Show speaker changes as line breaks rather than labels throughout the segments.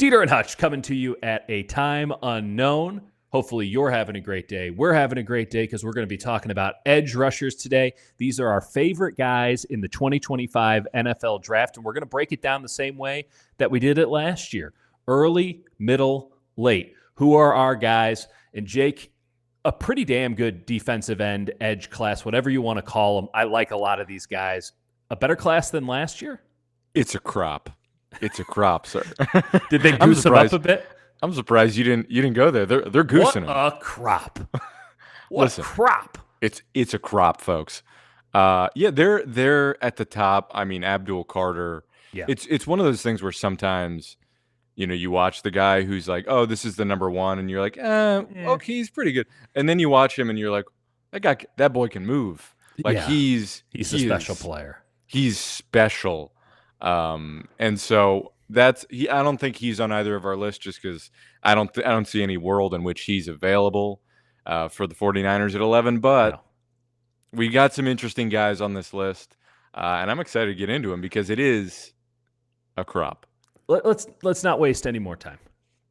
Dieter and Hutch coming to you at a time unknown. Hopefully you're having a great day. We're having a great day because we're going to be talking about edge rushers today. These are our favorite guys in the 2025 NFL draft, and we're going to break it down the same way that we did it last year. Early, middle, late. Who are our guys? And Jake, a pretty damn good defensive end, edge class, whatever you want to call them. I like a lot of these guys. A better class than last year?
It's a crop. It's a crop, sir.
Did they goose them up a bit?
I'm surprised you didn't go there. They're goosing them.
What a crop! What
Listen,
a crop!
It's a crop, folks. They're at the top. I mean, Abdul Carter.
Yeah.
It's one of those things where sometimes, you watch the guy who's like, oh, this is the number one, and you're like, okay, he's pretty good. And then you watch him, and you're like, that boy can move. Like he's
a special player.
He's special. And so I don't think he's on either of our lists just because I don't see any world in which he's available for the 49ers at 11, but we got some interesting guys on this list, and I'm excited to get into them because it is a crop.
Let's not waste any more time.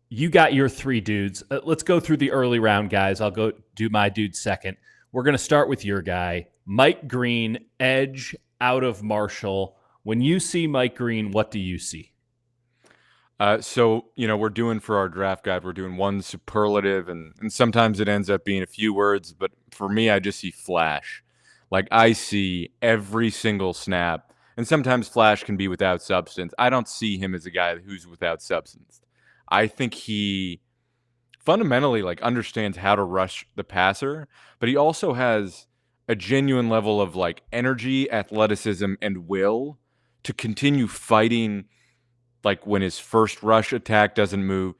You got your three dudes. Let's go through the early round guys. I'll go do my dude second. We're going to start with your guy, Mike Green, edge out of Marshall. When you see Mike Green, what do you see?
So, we're doing for our draft guide, we're doing one superlative, and sometimes it ends up being a few words. But for me, I just see flash. Like, I see every single snap. And sometimes flash can be without substance. I don't see him as a guy who's without substance. I think he fundamentally, understands how to rush the passer, but he also has a genuine level of, energy, athleticism, and will to continue fighting, when his first rush attack doesn't move,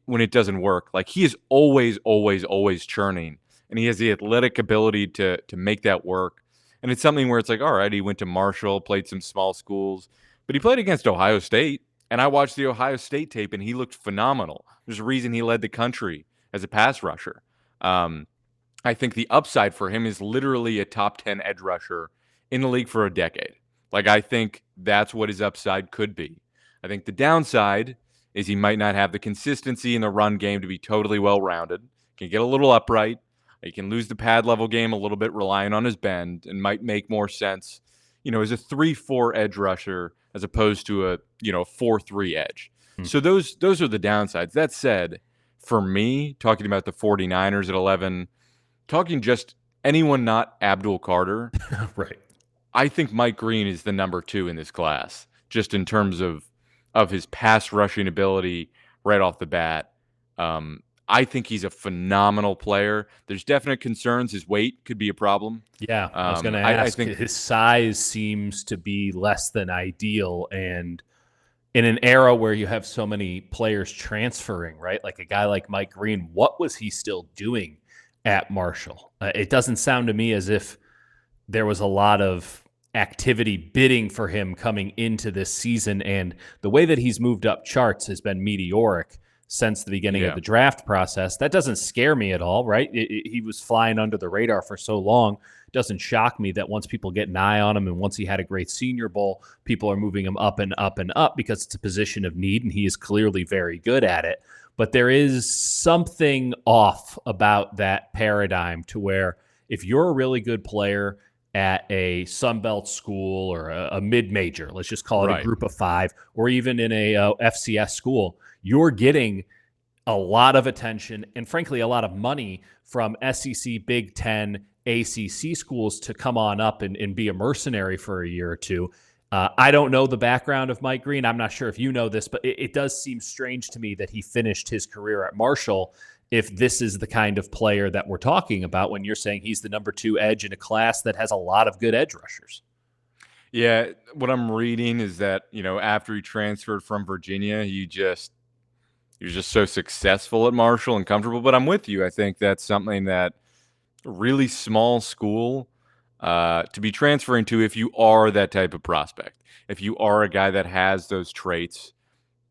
when it doesn't work. He is always, always, always churning, and he has the athletic ability to make that work. And it's something where it's all right, he went to Marshall, played some small schools, but he played against Ohio State, and I watched the Ohio State tape, and he looked phenomenal. There's a reason he led the country as a pass rusher. I think the upside for him is literally a top 10 edge rusher in the league for a decade. I think that's what his upside could be. I think the downside is he might not have the consistency in the run game to be totally well-rounded. Can get a little upright. He can lose the pad level game a little bit, relying on his bend, and might make more sense, as a 3-4 edge rusher as opposed to a 4-3 edge. So those are the downsides. That said, for me, talking about the 49ers at 11, talking just anyone not Abdul Carter,
right?
I think Mike Green is the number 2 in this class, just in terms of his pass rushing ability right off the bat. I think he's a phenomenal player. There's definite concerns. His weight could be a problem.
Yeah, I was going to ask. I think his size seems to be less than ideal, and in an era where you have so many players transferring, right? Like a guy like Mike Green, what was he still doing at Marshall? It doesn't sound to me as if there was a lot of activity bidding for him coming into this season, and the way that he's moved up charts has been meteoric since the beginning of the draft process. That doesn't scare me at all, right? He was flying under the radar for so long. It doesn't shock me that once people get an eye on him and once he had a great Senior Bowl, people are moving him up and up and up because it's a position of need, and he is clearly very good at it. But there is something off about that paradigm to where if you're a really good player at a Sunbelt school or a mid-major, let's just call it a group of 5, or even in a FCS school, you're getting a lot of attention and, frankly, a lot of money from SEC, Big Ten, ACC schools to come on up and be a mercenary for a year or two. I don't know the background of Mike Green. I'm not sure if you know this, but it does seem strange to me that he finished his career at Marshall if this is the kind of player that we're talking about when you're saying he's the number 2 edge in a class that has a lot of good edge rushers.
Yeah, what I'm reading is that, after he transferred from Virginia, he was just so successful at Marshall and comfortable. But I'm with you. I think that's something that a really small school to be transferring to, if you are that type of prospect, if you are a guy that has those traits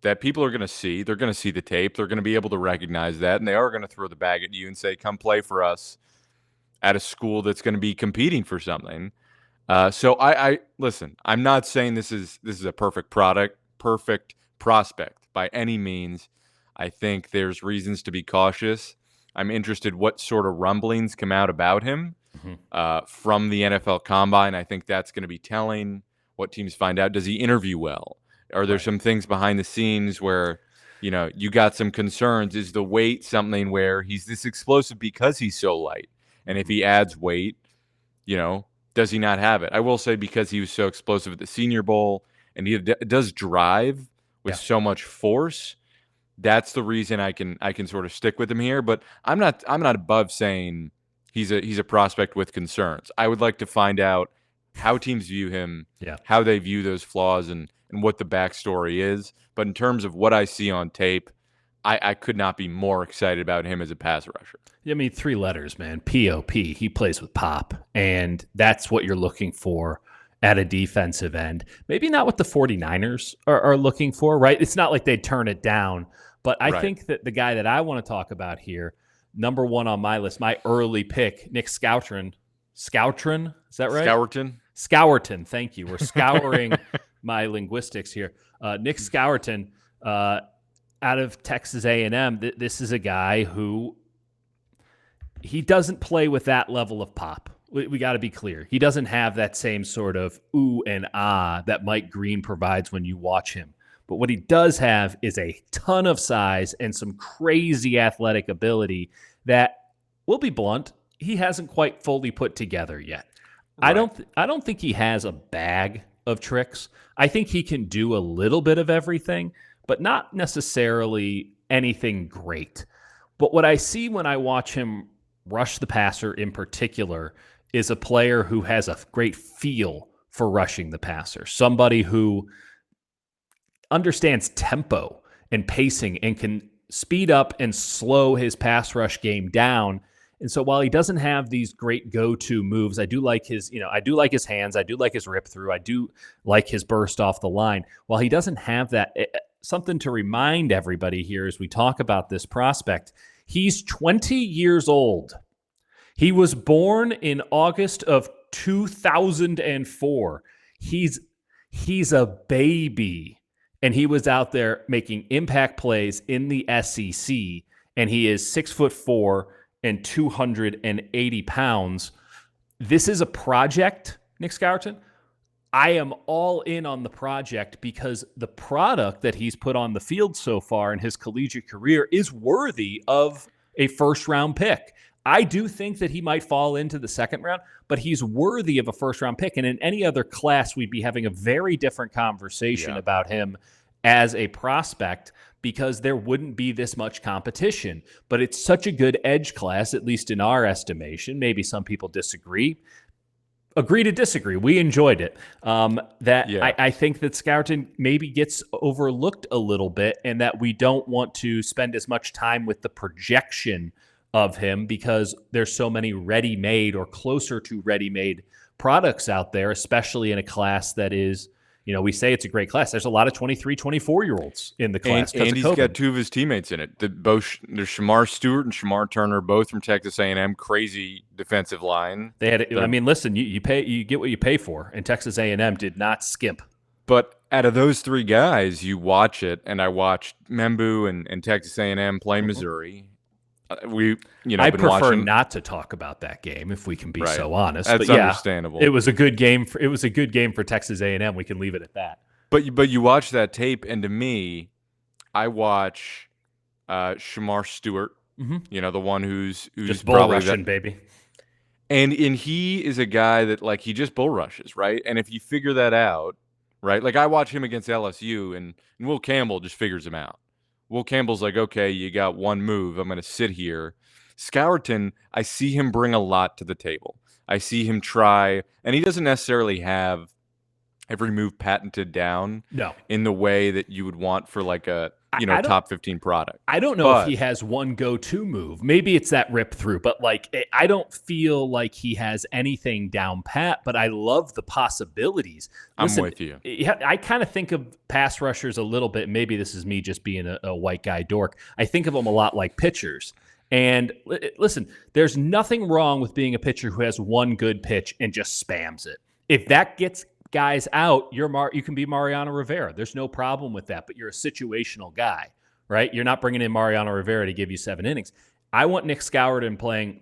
that people are going to see, they're going to see the tape, they're going to be able to recognize that, and they are going to throw the bag at you and say, come play for us at a school that's going to be competing for something. So I listen, I'm not saying this is a perfect prospect. by any means. I think there's reasons to be cautious. I'm interested what sort of rumblings come out about him from the NFL Combine. I think that's going to be telling what teams find out. Does he interview well? Are there some things behind the scenes where, you got some concerns? Is the weight something where he's this explosive because he's so light? And if he adds weight, does he not have it? I will say because he was so explosive at the Senior Bowl and he does drive with so much force, that's the reason I can sort of stick with him here. But I'm not above saying he's a prospect with concerns. I would like to find out how teams view him, how they view those flaws, and what the backstory is. But in terms of what I see on tape, I could not be more excited about him as a pass rusher.
I mean, 3 letters, man. P-O-P. He plays with pop, and that's what you're looking for at a defensive end. Maybe not what the 49ers are looking for, right? It's not like they'd turn it down, but I think that the guy that I want to talk about here, number 1 on my list, my early pick, Nick Scourton. Scourton? Is that right? Scourton. Thank you. We're scouring my linguistics here. Nick Scourton, out of Texas A&M, this is a guy who he doesn't play with that level of pop. We got to be clear. He doesn't have that same sort of ooh and ah that Mike Green provides when you watch him. But what he does have is a ton of size and some crazy athletic ability that, we'll be blunt, he hasn't quite fully put together yet. Right. I don't think he has a bag of tricks. I think he can do a little bit of everything, but not necessarily anything great. But what I see when I watch him rush the passer in particular is a player who has a great feel for rushing the passer, somebody who understands tempo and pacing and can speed up and slow his pass rush game down. And so while he doesn't have these great go-to moves, I do like his hands, I do like his rip through, I do like his burst off the line. While he doesn't have that, something to remind everybody here as we talk about this prospect, he's 20 years old. He was born in August of 2004. He's a baby, and he was out there making impact plays in the SEC, and he is 6'4" and 280 pounds. This is a project, Nick Scourton. I am all in on the project because the product that he's put on the field so far in his collegiate career is worthy of a first-round pick. I do think that he might fall into the second round, but he's worthy of a first-round pick. And in any other class, we'd be having a very different conversation about him as a prospect because there wouldn't be this much competition. But it's such a good edge class, at least in our estimation. Maybe some people disagree. Agree to disagree. We enjoyed it. I think that Scourton maybe gets overlooked a little bit and that we don't want to spend as much time with the projection of him because there's so many ready-made or closer to ready-made products out there, especially in a class that is, we say it's a great class. There's a lot of 23, 24-year-olds in the class.
And he's got 2 of his teammates in it. There's Shamar Stewart and Shamar Turner, both from Texas A&M. Crazy defensive line.
They had. Listen, you get what you pay for, and Texas A&M did not skimp.
But out of those 3 guys, you watch it, and I watched Membu and Texas A&M play Missouri.
I prefer not to talk about that game if we can be so honest.
That's understandable.
It was a good game. It was a good game for Texas A&M. We can leave it at that.
But you watch that tape, and to me, I watch Shamar Stewart. The one who's
just bull rushing, baby.
And he is a guy that he just bull rushes, right? And if you figure that out, right? Like I watch him against LSU, and Will Campbell just figures him out. Will Campbell's like, okay, you got one move. I'm going to sit here. Scourton, I see him bring a lot to the table. I see him try, and he doesn't necessarily have every move patented down in the way that you would want for a top 15 product.
I don't know if he has one go-to move. Maybe it's that rip through, but I don't feel like he has anything down pat, but I love the possibilities. Listen,
I'm with you.
I kind of think of pass rushers a little bit. Maybe this is me just being a white guy dork. I think of them a lot like pitchers. And listen, there's nothing wrong with being a pitcher who has one good pitch and just spams it. If that gets guys out, you can be Mariano Rivera. There's no problem with that, but you're a situational guy, right? You're not bringing in Mariano Rivera to give you 7 innings. I want Nick Scourton playing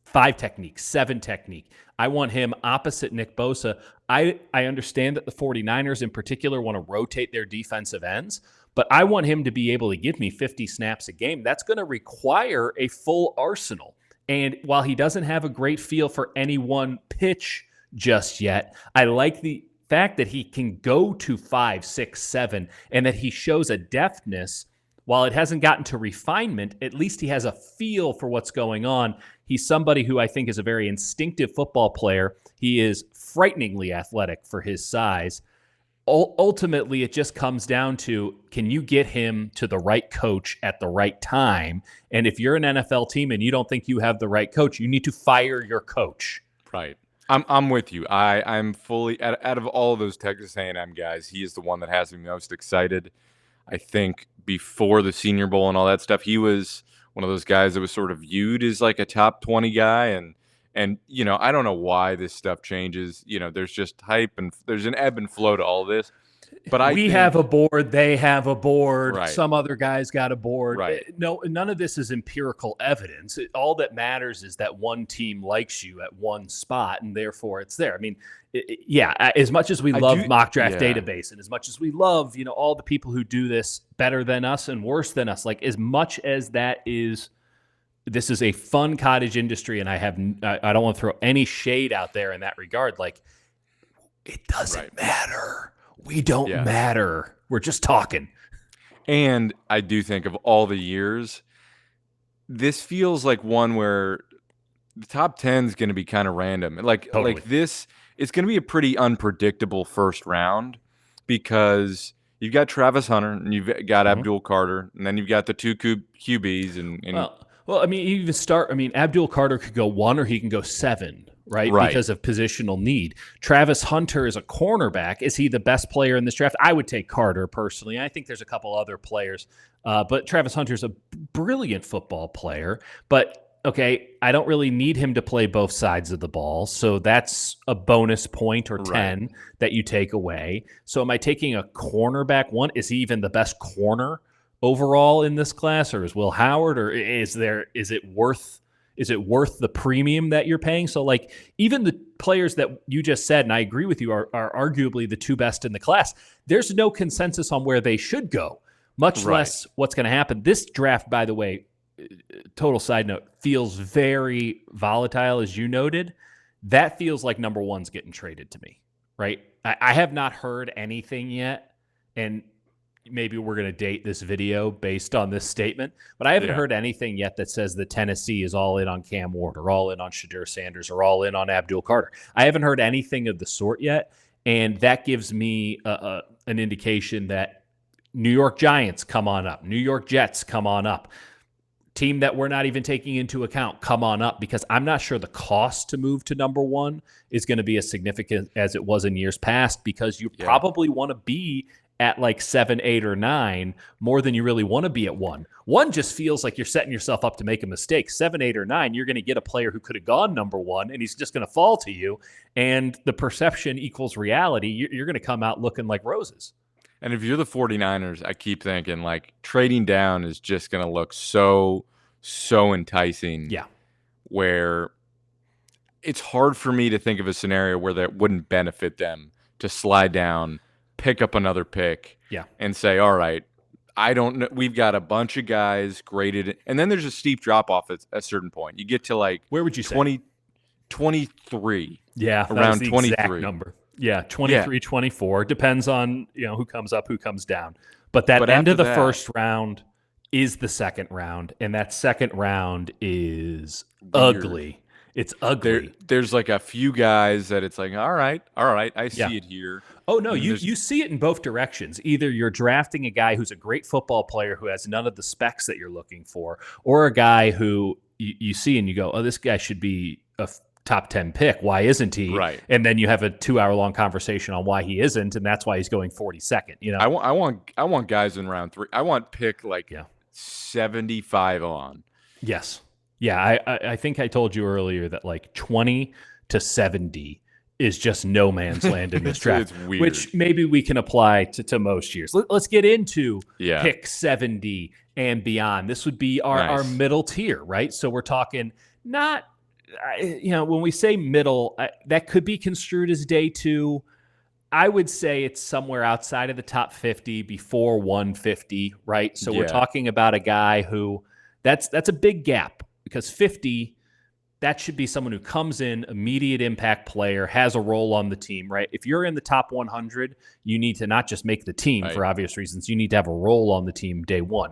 5 technique, 7 technique. I want him opposite Nick Bosa. I understand that the 49ers in particular want to rotate their defensive ends, but I want him to be able to give me 50 snaps a game. That's going to require a full arsenal. And while he doesn't have a great feel for any one pitch just yet, I like the fact that he can go to 5, 6, 7, and that he shows a deftness. While it hasn't gotten to refinement, at least he has a feel for what's going on. He's somebody who I think is a very instinctive football player. He is frighteningly athletic for his size. Ultimately, it just comes down to, can you get him to the right coach at the right time? And if you're an NFL team and you don't think you have the right coach, you need to fire your coach.
Right. I'm with you. I'm fully out of all of those Texas A&M guys, he is the one that has me most excited. I think before the Senior Bowl and all that stuff, he was one of those guys that was sort of viewed as like a top 20 guy. And you know, I don't know why this stuff changes. You know, there's just hype and there's an ebb and flow to all this. But
we have a board, they have a board,
right.
Some other guys got a board.
Right.
No, none of this is empirical evidence. All that matters is that one team likes you at one spot, and therefore it's there. I mean, as much as we love mock draft database, and as much as we love, all the people who do this better than us and worse than us, like as much as this is a fun cottage industry, and I don't want to throw any shade out there in that regard. Like, it doesn't matter. We don't matter. We're just talking.
And I do think of all the years, this feels like one where the top 10 is going to be kind of random. Like this, it's going to be a pretty unpredictable first round because you've got Travis Hunter and you've got Abdul Carter, and then you've got the 2 QBs.
Well, I mean, you even start. I mean, Abdul Carter could go 1 or he can go 7. Right, because of positional need. Travis Hunter is a cornerback. Is he the best player in this draft? I would take Carter personally. I think there's a couple other players, but Travis Hunter's a brilliant football player. But, okay, I don't really need him to play both sides of the ball, so that's a bonus point or 10 that you take away. So am I taking a cornerback 1? Is he even the best corner overall in this class, or is Will Howard, or is it worth the premium that you're paying? So, like, even the players that you just said, and I agree with you, are arguably the 2 best in the class. There's no consensus on where they should go, much less what's going to happen. This draft, by the way, total side note, feels very volatile, as you noted. That feels like number 1's getting traded to me, right? I have not heard anything yet, and maybe we're going to date this video based on this statement, but I haven't heard anything yet that says that Tennessee is all in on Cam Ward or all in on Shadur Sanders or all in on Abdul Carter. I haven't heard anything of the sort yet, and that gives me an indication that New York Giants come on up, New York Jets come on up, team that we're not even taking into account come on up, because I'm not sure the cost to move to number 1 is going to be as significant as it was in years past, because you probably want to be at like 7, 8, or 9 more than you really want to be at 1. 1 just feels like you're setting yourself up to make a mistake. 7, 8, or 9, you're going to get a player who could have gone number 1, and he's just going to fall to you. And the perception equals reality. You're going to come out looking like roses.
And if you're the 49ers, I keep thinking like trading down is just going to look so enticing. Yeah. Where it's hard for me to think of a scenario where that wouldn't benefit them to slide down, pick up another pick, and say, all right, I don't know. We've got a bunch of guys graded, and then there's a steep drop off at a certain point. You get to like,
where would you say?
23.
Yeah,
around
the
23
exact number. Yeah, 23, 24. Depends on who comes up, who comes down. But end of the first round is the second round, and that second round is weird. Ugly. It's ugly.
There's like a few guys that it's like, all right, I see it here.
Oh, no, you see it in both directions. Either you're drafting a guy who's a great football player who has none of the specs that you're looking for, or a guy who you see and you go, oh, this guy should be a top 10 pick. Why isn't he?
Right.
And then you have a 2-hour-long conversation on why he isn't, and that's why he's going 42nd.
I want guys in round 3. I want pick 75 on.
Yes. Yeah, I think I told you earlier that like 20 to 70 is just no man's land in this draft,
It's weird.
which maybe we can apply to most years. Let's get into
Yeah.
pick 70 and beyond. This would be our middle tier, right? So we're talking not, when we say middle, that could be construed as day 2. I would say it's somewhere outside of the top 50 before 150, right? So we're talking about a guy who that's a big gap, because 50, that should be someone who comes in, immediate impact player, has a role on the team, right? If you're in the top 100, you need to not just make the team for obvious reasons. You need to have a role on the team day one.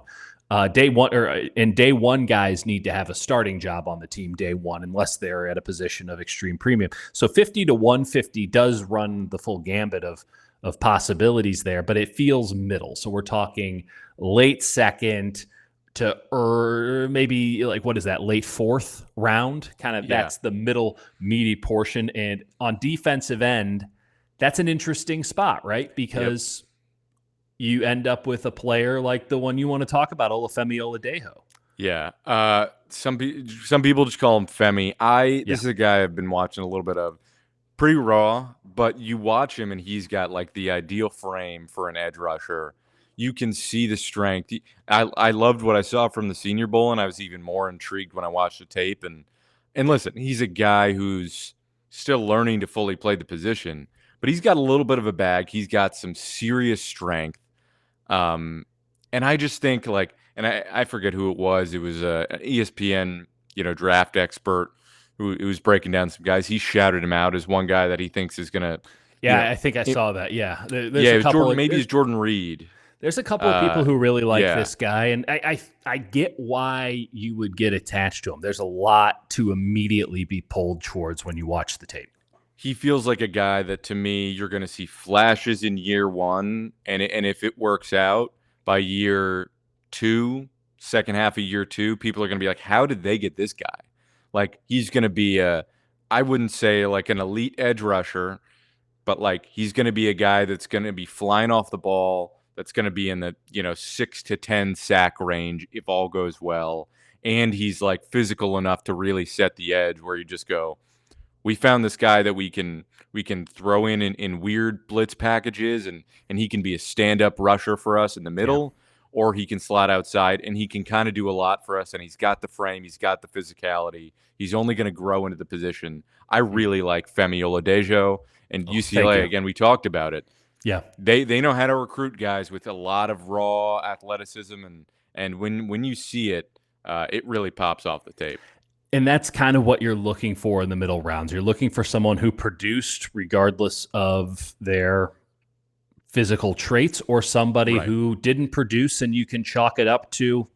Day one guys need to have a starting job on the team day one, unless they're at a position of extreme premium. So 50 to 150 does run the full gambit of possibilities there, but it feels middle. So we're talking late second to maybe like, what is that, late 4th round? Kind of that's the middle meaty portion. And on defensive end, that's an interesting spot, right? Because you end up with a player like the one you want to talk about, Olufemi Oladejo.
Yeah. Some people just call him Femi. This is a guy I've been watching a little bit of. Pretty raw, but you watch him and he's got like the ideal frame for an edge rusher. You can see the strength. I loved what I saw from the Senior Bowl, and I was even more intrigued when I watched the tape. And listen, he's a guy who's still learning to fully play the position, but he's got a little bit of a bag. He's got some serious strength. And I just think and I forget who it was. It was an ESPN, draft expert who was breaking down some guys. He shouted him out as one guy that he thinks is going to.
Yeah, I think I saw that. Yeah.
There's a couple maybe it's Jordan Reed.
There's a couple of people who really like this guy, and I get why you would get attached to him. There's a lot to immediately be pulled towards when you watch the tape.
He feels like a guy that, to me, you're going to see flashes in year 1, and if it works out by year 2, second half of year 2, people are going to be like, how did they get this guy? Like, he's going to be I wouldn't say like an elite edge rusher, but like he's going to be a guy that's going to be flying off the ball, that's going to be in the 6 to 10 sack range if all goes well, and he's like physical enough to really set the edge where you just go, we found this guy that we can throw in weird blitz packages, and he can be a stand-up rusher for us in the middle, or he can slot outside, and he can kind of do a lot for us, and he's got the frame, he's got the physicality. He's only going to grow into the position. I really like Femi Oladejo, and UCLA, again, we talked about it.
Yeah.
They know how to recruit guys with a lot of raw athleticism, and when you see it, it really pops off the tape.
And that's kind of what you're looking for in the middle rounds. You're looking for someone who produced regardless of their physical traits, or somebody who didn't produce and you can chalk it up to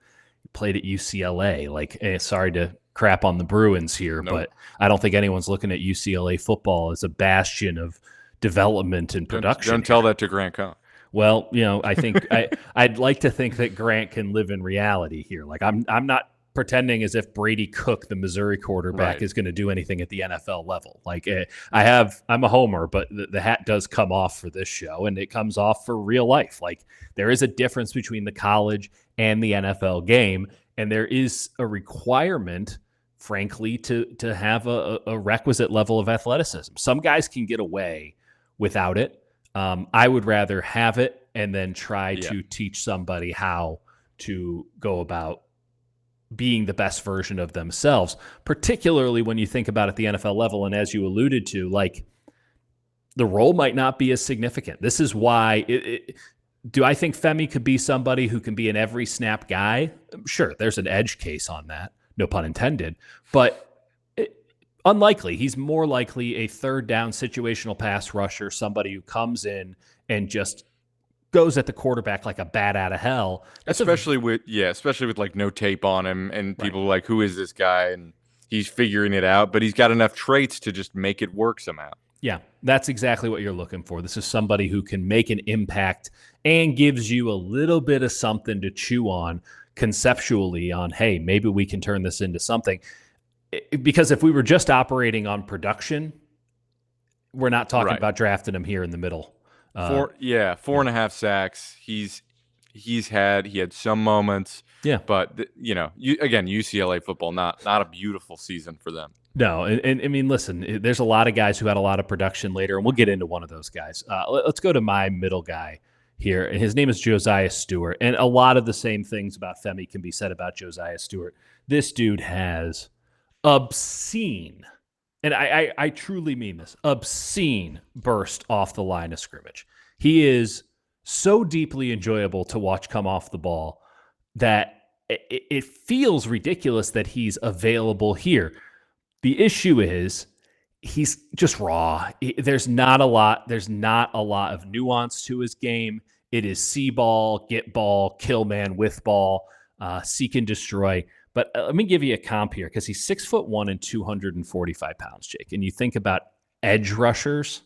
played at UCLA. Like, sorry to crap on the Bruins here, but I don't think anyone's looking at UCLA football as a bastion of development and production.
Don't tell that to Grant Cohn.
Well, I think I'd like to think that Grant can live in reality here. Like, I'm not pretending as if Brady Cook, the Missouri quarterback, is going to do anything at the NFL level. Like, I'm a homer, but the hat does come off for this show, and it comes off for real life. Like, there is a difference between the college and the NFL game, and there is a requirement, frankly, to have a requisite level of athleticism. Some guys can get away without it. I would rather have it and then try to teach somebody how to go about being the best version of themselves, particularly when you think about at the NFL level. And as you alluded to, like, the role might not be as significant. This is why do I think Femi could be somebody who can be an every snap guy? Sure, there's an edge case on that, no pun intended, but unlikely. He's more likely a third down situational pass rusher, somebody who comes in and just goes at the quarterback like a bat out of hell.
Especially with like no tape on him, and people are like, who is this guy? And he's figuring it out, but he's got enough traits to just make it work somehow.
Yeah, that's exactly what you're looking for. This is somebody who can make an impact and gives you a little bit of something to chew on conceptually on, hey, maybe we can turn this into something. Because if we were just operating on production, we're not talking about drafting him here in the middle.
4.5 sacks. He had some moments.
Yeah,
but again, UCLA football, not a beautiful season for them.
No, and I mean, listen, there's a lot of guys who had a lot of production later, and we'll get into one of those guys. Let's go to my middle guy here, and his name is Josiah Stewart. And a lot of the same things about Femi can be said about Josiah Stewart. This dude has obscene, and I truly mean this, obscene burst off the line of scrimmage. He is so deeply enjoyable to watch come off the ball that it feels ridiculous that he's available here. The issue is he's just raw. There's not a lot of nuance to his game. It is see ball, get ball, kill man with ball, seek and destroy. But let me give you a comp here because he's 6'1" and 245 pounds, Jake. And you think about edge rushers,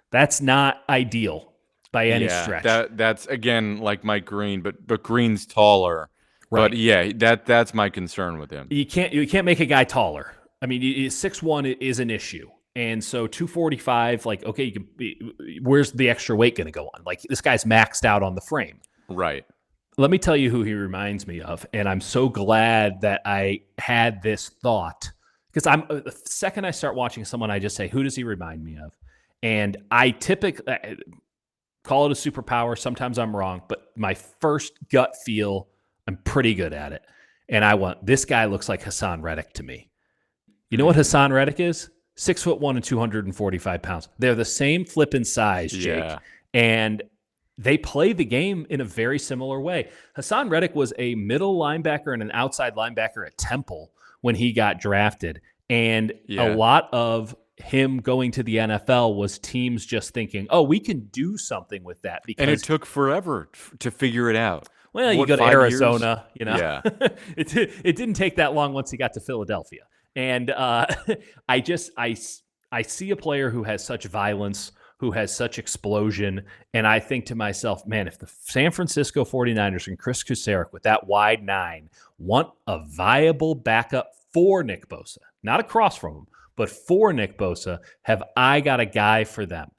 that's not ideal by any stretch.
That's again like Mike Green, but Green's taller. Right. But yeah, that's my concern with him.
You can't make a guy taller. I mean, 6'1" is an issue. And so 245, like, okay, where's the extra weight going to go on? Like, this guy's maxed out on the frame.
Right.
Let me tell you who he reminds me of. And I'm so glad that I had this thought. Because the second I start watching someone, I just say, who does he remind me of? And I typically call it a superpower. Sometimes I'm wrong. But my first gut feel, I'm pretty good at it. And this guy looks like Hassan Reddick to me. You know what Hassan Reddick is? 6'1" and 245 pounds. They're the same flipping size, Jake. Yeah. And they play the game in a very similar way. Hassan Reddick was a middle linebacker and an outside linebacker at Temple when he got drafted. And a lot of him going to the NFL was teams just thinking, oh, we can do something with that.
And it took forever to figure it out.
Well, you go to Arizona, years? You know. Yeah. It didn't take that long once he got to Philadelphia. And I see a player who has such violence, who has such explosion, and I think to myself, man, if the San Francisco 49ers and Chris Kusarik with that wide 9 want a viable backup for Nick Bosa, not across from him, but for Nick Bosa, have I got a guy for them?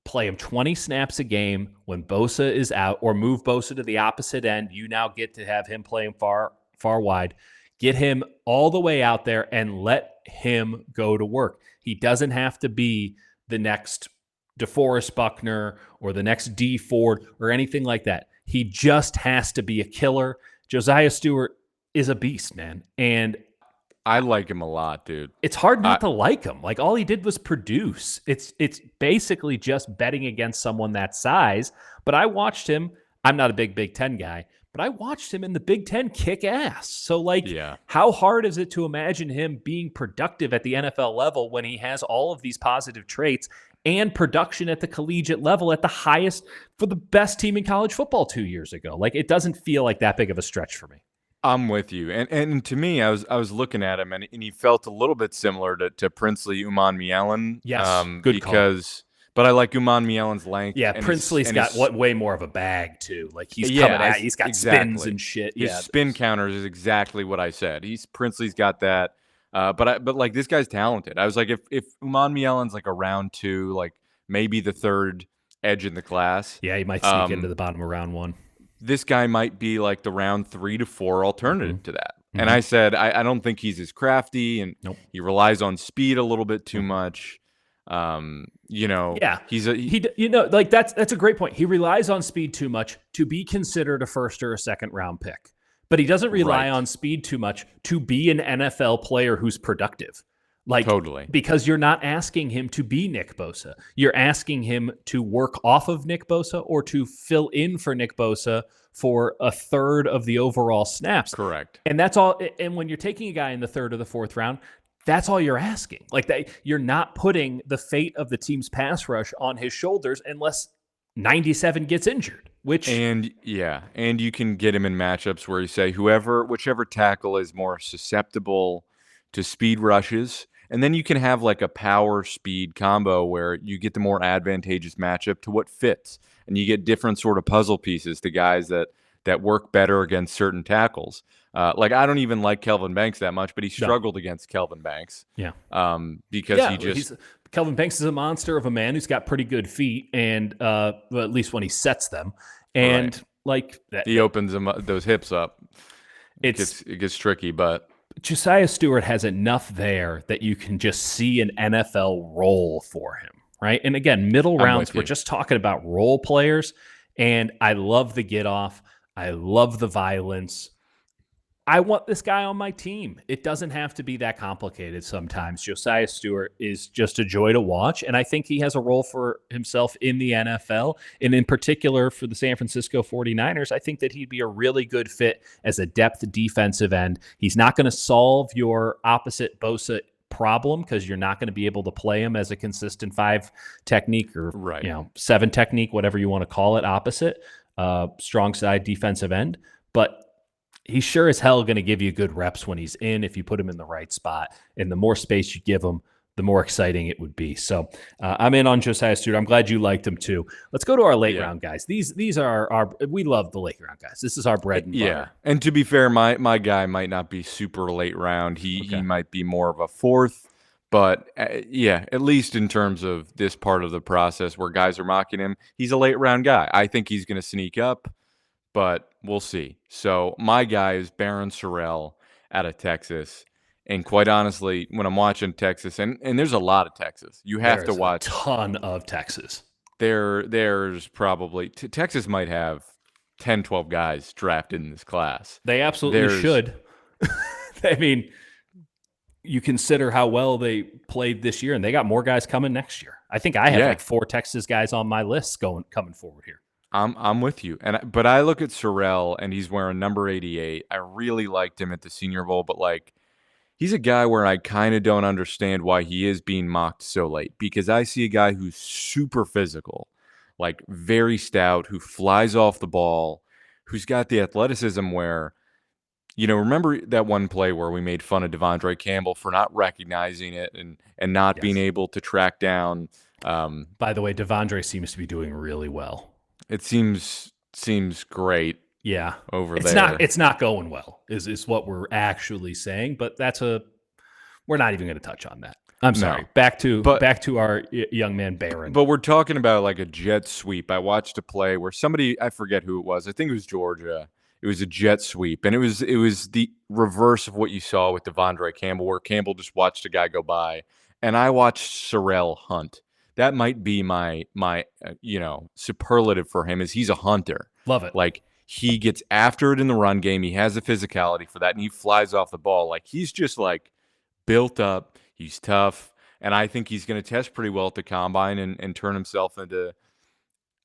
Play him 20 snaps a game when Bosa is out, or move Bosa to the opposite end. You now get to have him playing far wide. Get him all the way out there and let him go to work. He doesn't have to be the next DeForest Buckner or the next D Ford or anything like that. He just has to be a killer. Josiah Stewart is a beast, man. And
I like him a lot, dude.
It's hard not to like him. Like, all he did was produce. It's basically just betting against someone that size. But I watched him. I'm not a Big Ten guy, but I watched him in the Big Ten kick ass. So, like, how hard is it to imagine him being productive at the NFL level when he has all of these positive traits and production at the collegiate level at the highest for the best team in college football 2 years ago? Like, it doesn't feel like that big of a stretch for me.
I'm with you. And to me, I was looking at him, and he felt a little bit similar to Princely Umanmielen.
Yes, good call.
But I like Umanmielen's length.
Yeah, Princely's got way more of a bag too. Like, he's coming at, he's got spins and shit.
His spin counters is exactly what I said. Princely's got that. But like, this guy's talented. I was like, if Umanmielen's like a round 2, like maybe the 3rd edge in the class.
Yeah, he might sneak into the bottom of round 1.
This guy might be like the round 3 to 4 alternative to that. Mm-hmm. And I said, I don't think he's as crafty, and he relies on speed a little bit too much. He's that's a great point. He relies on speed too much to be considered a first or a second round pick, but he doesn't rely on speed too much to be an NFL player who's productive. Like, totally. Because you're not asking him to be Nick Bosa. You're asking him to work off of Nick Bosa or to fill in for Nick Bosa for a third of the overall snaps. Correct.
And that's all. And when you're taking a guy in the 3rd or the 4th round, that's all you're asking. Like, that, you're not putting the fate of the team's pass rush on his shoulders unless 97 gets injured.
And you can get him in matchups where you say whichever tackle is more susceptible to speed rushes. And then you can have like a power speed combo where you get the more advantageous matchup to what fits. And you get different sort of puzzle pieces to guys that work better against certain tackles. Like, I don't even like Kelvin Banks that much, but he struggled against Kelvin Banks.
Yeah.
Because
Kelvin Banks is a monster of a man who's got pretty good feet, and well, at least when he sets them. And like that,
he opens those hips up. It gets tricky, but
Josiah Stewart has enough there that you can just see an NFL role for him, right? And again, middle
I'm
rounds,
with
we're
you.
just talking about role players. And I love the get off. I love the violence. I want this guy on my team. It doesn't have to be that complicated sometimes. Josiah Stewart is just a joy to watch, and I think he has a role for himself in the NFL, and in particular for the San Francisco 49ers. I think that he'd be a really good fit as a depth defensive end. He's not going to solve your opposite Bosa problem because you're not going to be able to play him as a consistent 5 technique or
Right.
7 technique, whatever you want to call it, opposite strong side defensive end. But he's sure as hell going to give you good reps when he's in if you put him in the right spot. And the more space you give him, the more exciting it would be. So I'm in on Josiah Stewart. I'm glad you liked him too. Let's go to our late round guys. These are our we love the late round guys. This is our bread and butter.
Yeah, and to be fair, my guy might not be super late round. He might be more of a 4th. But yeah, at least in terms of this part of the process where guys are mocking him, he's a late round guy. I think he's going to sneak up, but we'll see. So my guy is Barron Sorrell out of Texas. And quite honestly, when I'm watching Texas, and there's a lot of Texas, you have to watch
a ton of Texas.
There's probably Texas might have 10, 12 guys drafted in this class.
They absolutely should. I mean, you consider how well they played this year, and they got more guys coming next year. I think I have like 4 Texas guys on my list coming forward here.
I'm with you, but I look at Sorrell and he's wearing number 88. I really liked him at the Senior Bowl, but like he's a guy where I kind of don't understand why he is being mocked so late, because I see a guy who's super physical, like very stout, who flies off the ball, who's got the athleticism where, remember that one play where we made fun of Devondre Campbell for not recognizing it and not being able to track down.
By the way, Devondre seems to be doing really well.
It seems great.
Yeah.
Over there.
It's not going well is what we're actually saying, but we're not even going to touch on that. I'm sorry. No. Back to our young man Barron.
But we're talking about like a jet sweep. I watched a play where somebody, I forget who it was. I think it was Georgia. It was a jet sweep, and it was the reverse of what you saw with Devondre Campbell, where Campbell just watched a guy go by, and I watched Sorrell hunt. That might be my superlative for him, is he's a hunter.
Love it.
Like he gets after it in the run game. He has the physicality for that, and he flies off the ball. Like he's just like built up. He's tough, and I think he's going to test pretty well at the combine and turn himself into.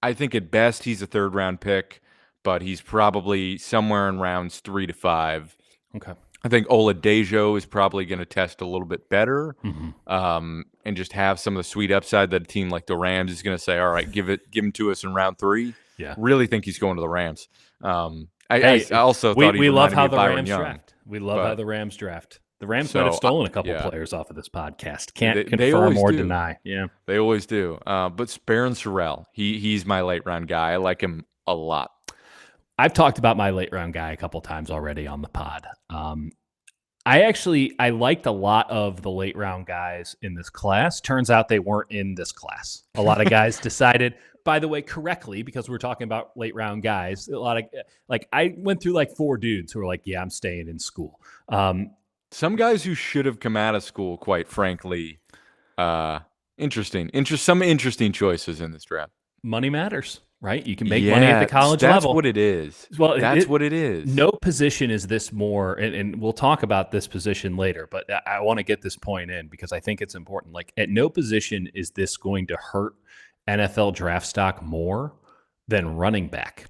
I think at best he's a 3rd-round pick, but he's probably somewhere in rounds 3 to 5.
Okay.
I think Oladejo is probably going to test a little bit better, and just have some of the sweet upside that a team like the Rams is going to say, all right, give him to us in round 3.
Yeah.
Really think he's going to the Rams. I also thought
we love how the
Byron
Rams
Young,
draft. We love how the Rams draft. The Rams might have stolen a couple players off of this podcast. Can't confirm or deny. Yeah,
they always do. But Barron Sorrell, he's my late round guy. I like him a lot.
I've talked about my late round guy a couple times already on the pod. I liked a lot of the late round guys in this class. Turns out they weren't in this class. A lot of guys decided, by the way, correctly, because we're talking about late round guys. A lot of I went through like 4 dudes who were like, yeah, I'm staying in school.
Some guys who should have come out of school, quite frankly. Interesting. Some interesting choices in this draft.
Money matters, right? You can make money at the college level.
That's what it is.
Well,
that's what it is.
No position is this more, and we'll talk about this position later, but I want to get this point in because I think it's important. Like at no position is this going to hurt NFL draft stock more than running back,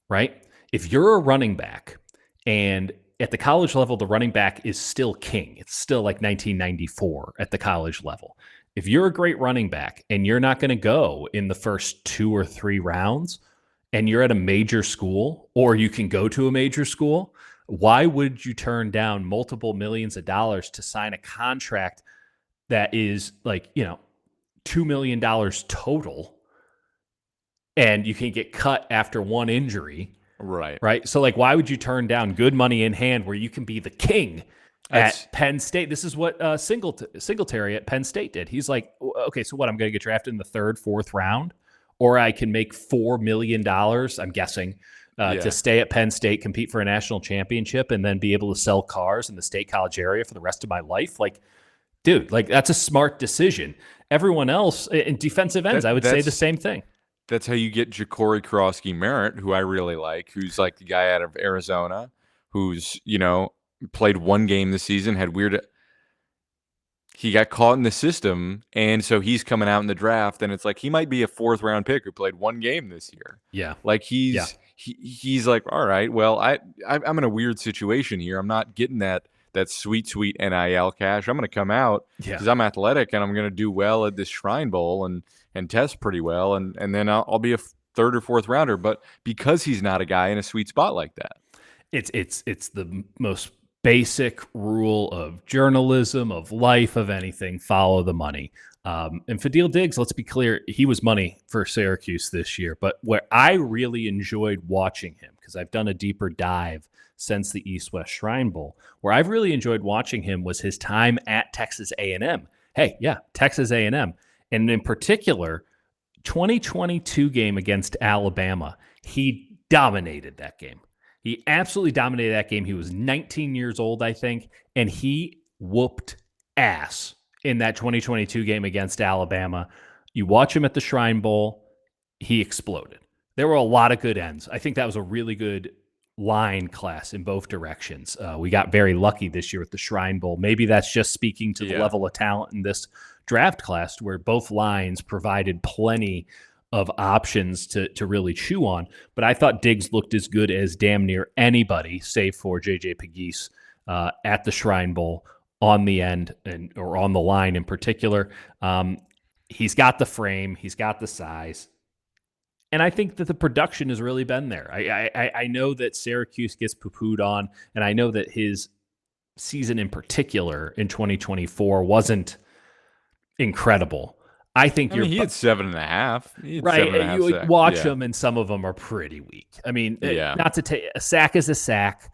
right? If you're a running back and at the college level, the running back is still king. It's still like 1994 at the college level. If you're a great running back and you're not going to go in the first 2 or 3 rounds and you're at a major school, or you can go to a major school, why would you turn down multiple millions of dollars to sign a contract that is like, $2 million total and you can get cut after one injury? Right. So like, why would you turn down good money in hand where you can be the king at Penn State? This is what Singletary at Penn State did. He's like, okay, so what? I'm going to get drafted in the 3rd, 4th round, or I can make $4 million, I'm guessing, to stay at Penn State, compete for a national championship, and then be able to sell cars in the state college area for the rest of my life. Like, dude, like that's a smart decision. Everyone else in defensive ends, I would say the same thing.
That's how you get Ja'Cory Krosky-Merritt, who I really like, who's like the guy out of Arizona, who's, played one game this season, he got caught in the system, and so he's coming out in the draft, and it's like he might be a 4th round pick who played one game this year.
Yeah.
Like he's like, all right, well, I'm in a weird situation here. I'm not getting that sweet NIL cash. I'm going to come out because I'm athletic and I'm going to do well at this Shrine Bowl and test pretty well, and then I'll be a 3rd or 4th rounder. But because he's not a guy in a sweet spot like that,
it's the most basic rule of journalism, of life, of anything. Follow the money. And Fadil Diggs, let's be clear, he was money for Syracuse this year. But where I really enjoyed watching him, because I've done a deeper dive since the East-West Shrine Bowl, where I've really enjoyed watching him was his time at Texas A&M. Hey, yeah, Texas A&M. And in particular, 2022 game against Alabama, he dominated that game. He absolutely dominated that game. He was 19 years old, I think, and he whooped ass in that 2022 game against Alabama. You watch him at the Shrine Bowl, he exploded. There were a lot of good ends. I think that was a really good line class in both directions. We got very lucky this year with the Shrine Bowl. Maybe that's just speaking to the level of talent in this draft class, where both lines provided plenty of options to really chew on. But I thought Diggs looked as good as damn near anybody, save for J.J. Pegues at the Shrine Bowl on the end or on the line in particular. He's got the frame. He's got the size. And I think that the production has really been there. I know that Syracuse gets poo-pooed on, and I know that his season in particular in 2024 wasn't incredible. I think
he had 7.5.
Right. You watch them, and some of them are pretty weak. I mean, not to take a sack is a sack,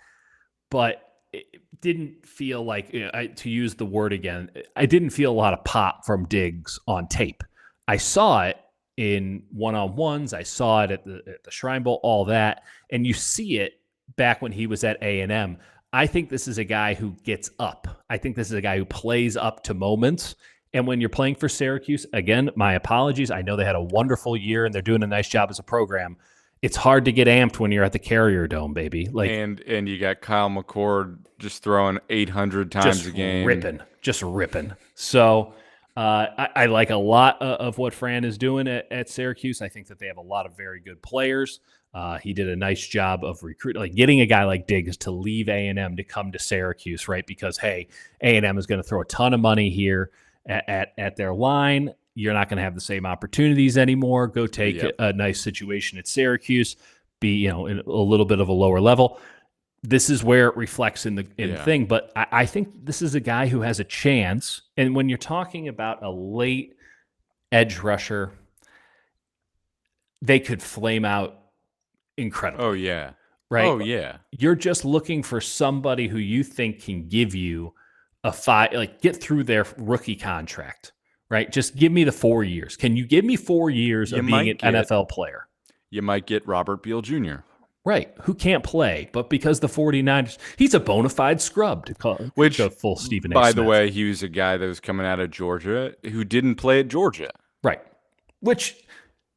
but it didn't feel like, to use the word again, I didn't feel a lot of pop from Diggs on tape. I saw it in one-on-ones. I saw it at the Shrine Bowl, all that. And you see it back when he was at A&M. I think this is a guy who gets up. I think this is a guy who plays up to moments. And when you're playing for Syracuse, again, my apologies. I know they had a wonderful year and they're doing a nice job as a program. It's hard to get amped when you're at the Carrier Dome, baby. Like,
and you got Kyle McCord just throwing 800 times a game.
Just ripping. So I like a lot of what Fran is doing at Syracuse. I think that they have a lot of very good players. He did a nice job of recruiting, like getting a guy like Diggs to leave A&M to come to Syracuse, right? Because, hey, A&M is going to throw a ton of money here at their line. You're not going to have the same opportunities anymore. Go take a nice situation at Syracuse, be in a little bit of a lower level. This is where it reflects in the thing. But I think this is a guy who has a chance. And when you're talking about a late edge rusher, they could flame out incredibly.
Oh, yeah.
Right?
Oh, yeah.
You're just looking for somebody who you think can give you get through their rookie contract, right? Just give me the 4 years. Can you give me 4 years of being an NFL player?
You might get Robert Beal Jr.
Right, who can't play, but because the 49ers, he's a bona fide scrub to go full Stephen A.
By
Smith.
the way, he was a guy that was coming out of Georgia who didn't play at Georgia.
Right, which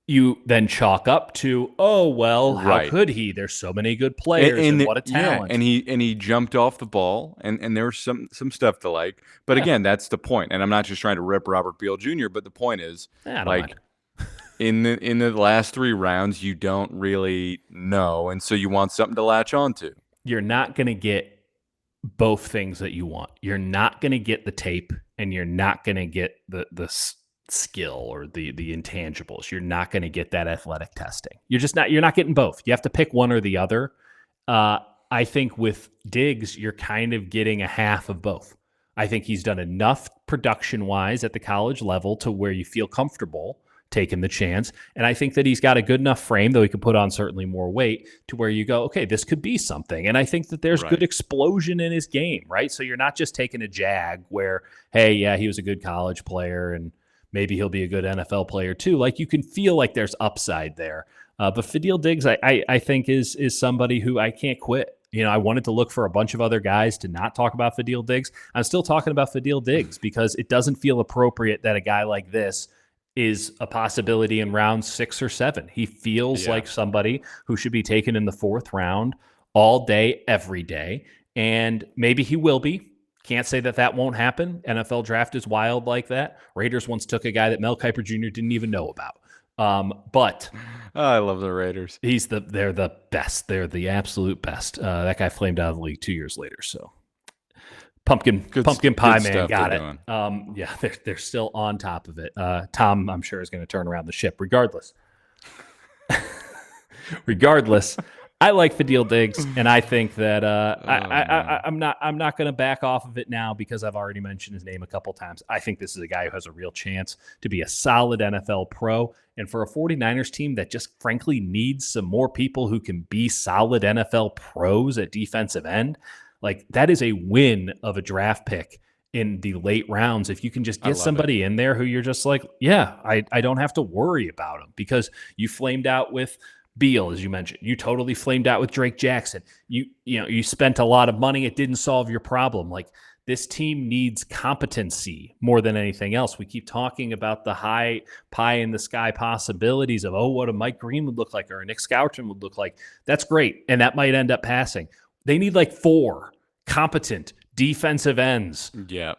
you then chalk up to, how could he? There's so many good players, and what a talent.
Yeah, and he jumped off the ball, and there was some stuff to like. But again, that's the point. And I'm not just trying to rip Robert Beal Jr., but the point is, in the last 3 rounds, you don't really know, and so you want something to latch onto.
You're not going to get both things that you want. You're not going to get the tape, and you're not going to get the skill or the intangibles. You're not going to get that athletic testing. You're not getting both. You have to pick one or the other. I think with Diggs, you're kind of getting a half of both. I think he's done enough production-wise at the college level to where you feel comfortable taking the chance. And I think that he's got a good enough frame, though he could put on certainly more weight, to where you go, okay, this could be something. And I think that there's good explosion in his game, right? So you're not just taking a jag where, hey, yeah, he was a good college player and maybe he'll be a good NFL player too. Like, you can feel like there's upside there. But Fadil Diggs, I think is somebody who I can't quit. I wanted to look for a bunch of other guys to not talk about Fadil Diggs. I'm still talking about Fadil Diggs because it doesn't feel appropriate that a guy like this is a possibility in round 6 or 7. He feels like somebody who should be taken in the 4th round all day, every day. And maybe he will be. Can't say that won't happen. NFL draft is wild like that. Raiders once took a guy that Mel Kiper Jr. didn't even know about. But
I love the Raiders.
They're the best. They're the absolute best. That guy flamed out of the league 2 years later. So pumpkin pie man got it. Yeah, they're still on top of it. Tom, I'm sure, is going to turn around the ship regardless. I like Fadil Diggs, and I think that I'm not going to back off of it now because I've already mentioned his name a couple times. I think this is a guy who has a real chance to be a solid NFL pro, and for a 49ers team that just frankly needs some more people who can be solid NFL pros at defensive end, like that is a win of a draft pick in the late rounds. If you can just get somebody in there who you're just like, yeah, I don't have to worry about him, because you flamed out with Beal, as you mentioned. You totally flamed out with Drake Jackson. You spent a lot of money. It didn't solve your problem. Like, this team needs competency more than anything else. We keep talking about the high pie in the sky possibilities of, what a Mike Green would look like or a Nick Scouton would look like. That's great. And that might end up passing. They need like 4 competent defensive ends.
Yeah.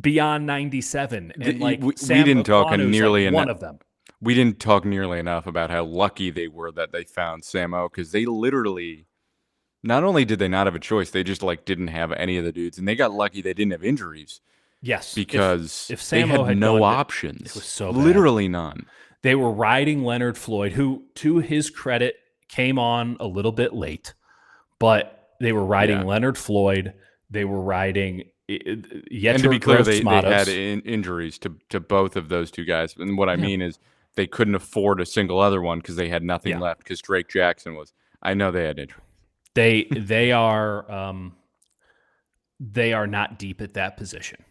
Beyond 97. And
we didn't talk nearly enough.
One of them.
We didn't talk nearly enough about how lucky they were that they found Samo, because they literally, not only did they not have a choice, they just didn't have any of the dudes, and they got lucky they didn't have injuries.
Yes,
because
if
they had no options.
It was so bad.
Literally none.
They were riding Leonard Floyd, who, to his credit, came on a little bit late, but they were riding Leonard Floyd. They were riding. And
to be clear, they had injuries to both of those two guys. And what I mean is, they couldn't afford a single other one because they had nothing left, because Drake Jackson was. I know they had injuries.
They are not deep at that position.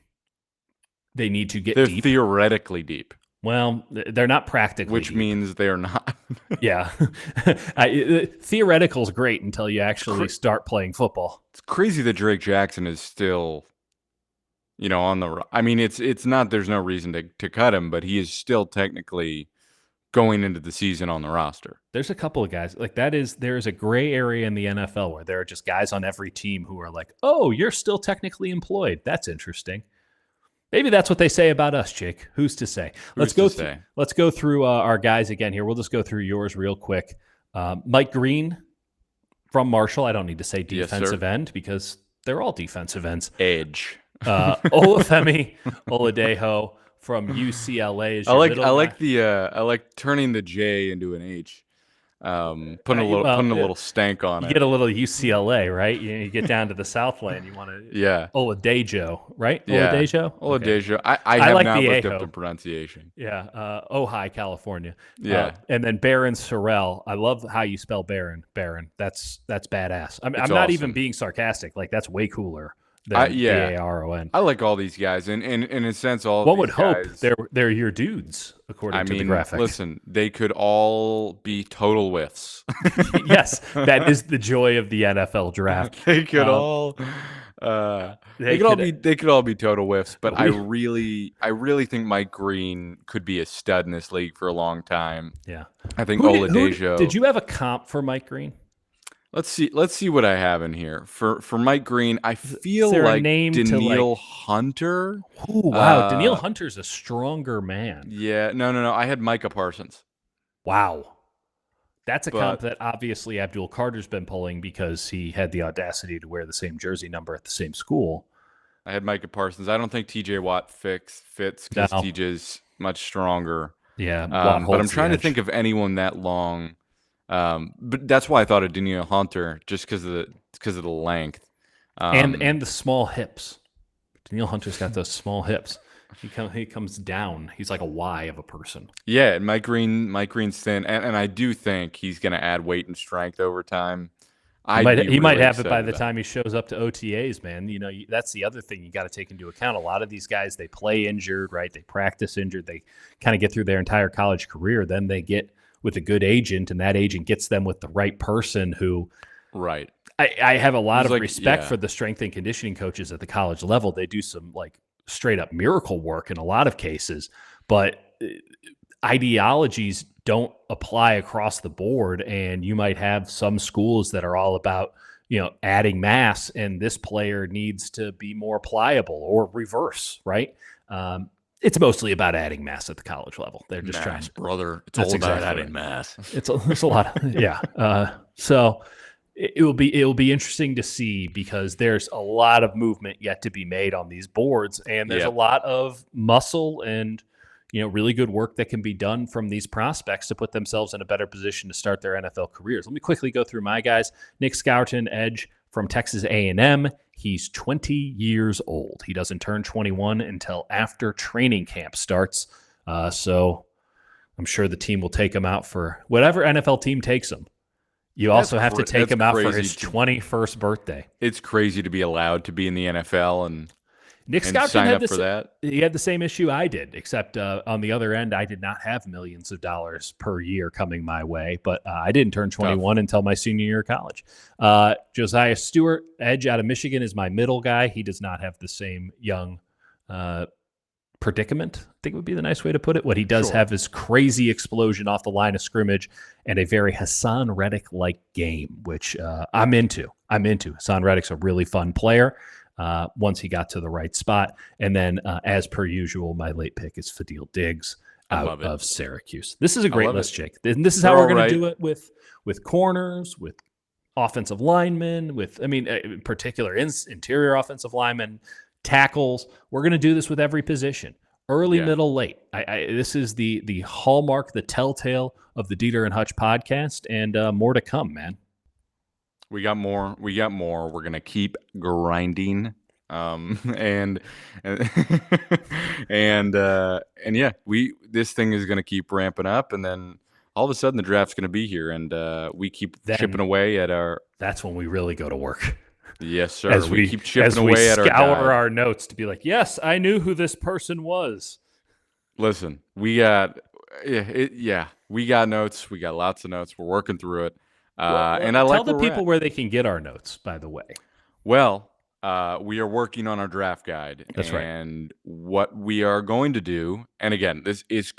They need to get
They're
deep.
Theoretically deep.
Well, they're not practically
Which
deep.
means they're not.
Yeah. Theoretical is great until you actually start playing football.
It's crazy that Drake Jackson is still, on the. I mean, it's not. There's no reason to cut him, but he is still technically going into the season on the roster.
There's a couple of guys like that. There is a gray area in the NFL where there are just guys on every team who are like, "Oh, you're still technically employed. That's interesting." Maybe that's what they say about us, Jake. Who's to say? Let's go through our guys again here. We'll just go through yours real quick. Mike Green from Marshall. I don't need to say defensive end because they're all defensive ends.
Edge.
Olafemi Oladejo from UCLA.
I like turning the J into an H. Putting a little stank on it.
You get a little UCLA, right? You get down to the Southland. You want to Oladejo, right?
Yeah.
Oladejo.
Okay. I have like not looked up the pronunciation.
Yeah. Ojai, California.
Yeah.
And then Baron Sorrell. I love how you spell Baron. Baron. That's badass. I'm not
awesome.
even being sarcastic. Like, that's way cooler than Baron.
I like all these guys, and in a sense, all.
One
of
would
these
hope
guys,
they're your dudes, according to the graphic.
Listen, they could all be total whiffs.
Yes, that is the joy of the NFL draft.
They could all. They could all be total whiffs, but I really think Mike Green could be a stud in this league for a long time.
Yeah,
I think Oladejo.
Did you have a comp for Mike Green?
Let's see what I have in here for Mike Green. I feel like Daniil Hunter.
Oh wow, Daniil Hunter's a stronger man.
Yeah, no. I had Micah Parsons.
Wow, that's a comp that obviously Abdul Carter's been pulling because he had the audacity to wear the same jersey number at the same school.
I had Micah Parsons. I don't think T.J. Watt fits because T.J.'s much stronger.
Yeah,
but I'm trying to think of anyone that long. But that's why I thought of Daniil Hunter, just because of the length,
and the small hips. Daniil Hunter's got those small hips. He comes down. He's like a Y of a person.
Yeah, and Mike Green's thin, and I do think he's going to add weight and strength over time.
He might have it by the time he shows up to OTAs, man. That's the other thing you got to take into account. A lot of these guys, they play injured, right? They practice injured. They kind of get through their entire college career. Then they get with a good agent, and that agent gets them with the right person who
Right.
I have a lot of
like,
respect
yeah.
for the strength and conditioning coaches at the college level. They do some like straight up miracle work in a lot of cases, but ideologies don't apply across the board. And you might have some schools that are all about, adding mass, and this player needs to be more pliable or reverse, right? It's mostly about adding mass at the college level. They're just trying,
brother. It's
That's
all about
exactly
adding
right.
mass.
There's a lot of, yeah. So it will be interesting to see, because there's a lot of movement yet to be made on these boards, and there's a
Yep.
lot of muscle and really good work that can be done from these prospects to put themselves in a better position to start their NFL careers. Let me quickly go through my guys. Nick Scourton, edge from Texas A&M. He's 20 years old. He doesn't turn 21 until after training camp starts. So I'm sure the team will take him out for whatever NFL team takes him. You also have to take him out for his 21st birthday.
It's crazy to be allowed to be in the NFL and
Nick
and
Scourton
sign
had
up for that.
He had the same issue I did, except on the other end, I did not have millions of dollars per year coming my way, but I didn't turn 21 until my senior year of college. Josiah Stewart, edge out of Michigan, is my middle guy. He does not have the same young predicament, I think would be the nice way to put it. What he does have is crazy explosion off the line of scrimmage and a very Hassan Reddick-like game, which I'm into. Hassan Reddick's a really fun player once he got to the right spot. And then, as per usual, my late pick is Fadil Diggs out of Syracuse. This is a great list, Jake. And this is how we're going to do it with corners, with offensive linemen, in particular, interior offensive linemen, tackles. We're going to do this with every position. Early, middle, late. This is the hallmark, the telltale of the Dieter and Hutch podcast, and more to come, man.
We got more. We're going to keep grinding. And yeah, this thing is going to keep ramping up, and then all of a sudden the draft's going to be here, and we keep chipping away at our.
That's when we really go to work.
Yes, sir.
As we
keep chipping away at
our notes to be like, yes, I knew who this person was.
Listen, we got we got notes. We got lots of notes. We're working through it. And I like
tell the people where they can get our notes, by the way.
Well, we are working on our draft guide.
That's right.
And what we are going to do, and again, this is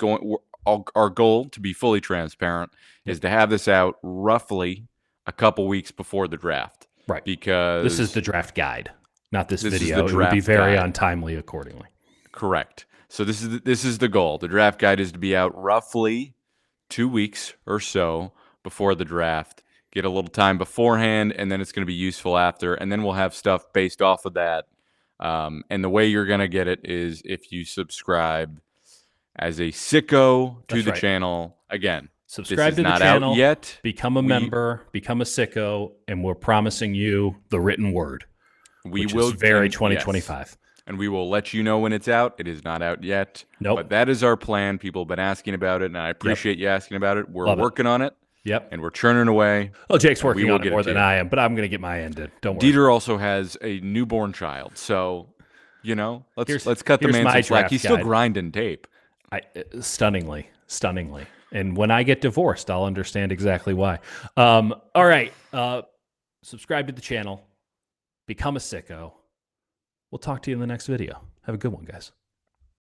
our goal, to be fully transparent, is to have this out roughly a couple weeks before the draft.
Right.
Because
this is the draft guide, not this video. It would be very untimely accordingly.
Correct. So this is the goal. The draft guide is to be out roughly 2 weeks or so before the draft. Get a little time beforehand, and then it's going to be useful after, and then we'll have stuff based off of that. And the way you're going to get it is if you subscribe as a sicko to the channel. Again,
subscribe to the channel, out yet. Become a member, become a sicko, and we're promising you the written word.
We will
very 2025.
Yes. And we will let you know when it's out. It is not out yet.
Nope.
But that is our plan. People have been asking about it, and I appreciate you asking about it. We're working on it.
Yep.
And we're churning away.
Oh, Jake's working on it more than I am, but I'm going to get my end in. Don't worry.
Dieter also has a newborn child. So, let's cut the man some slack. He's still grinding tape.
Stunningly. And when I get divorced, I'll understand exactly why. All right. Subscribe to the channel. Become a sicko. We'll talk to you in the next video. Have a good one, guys.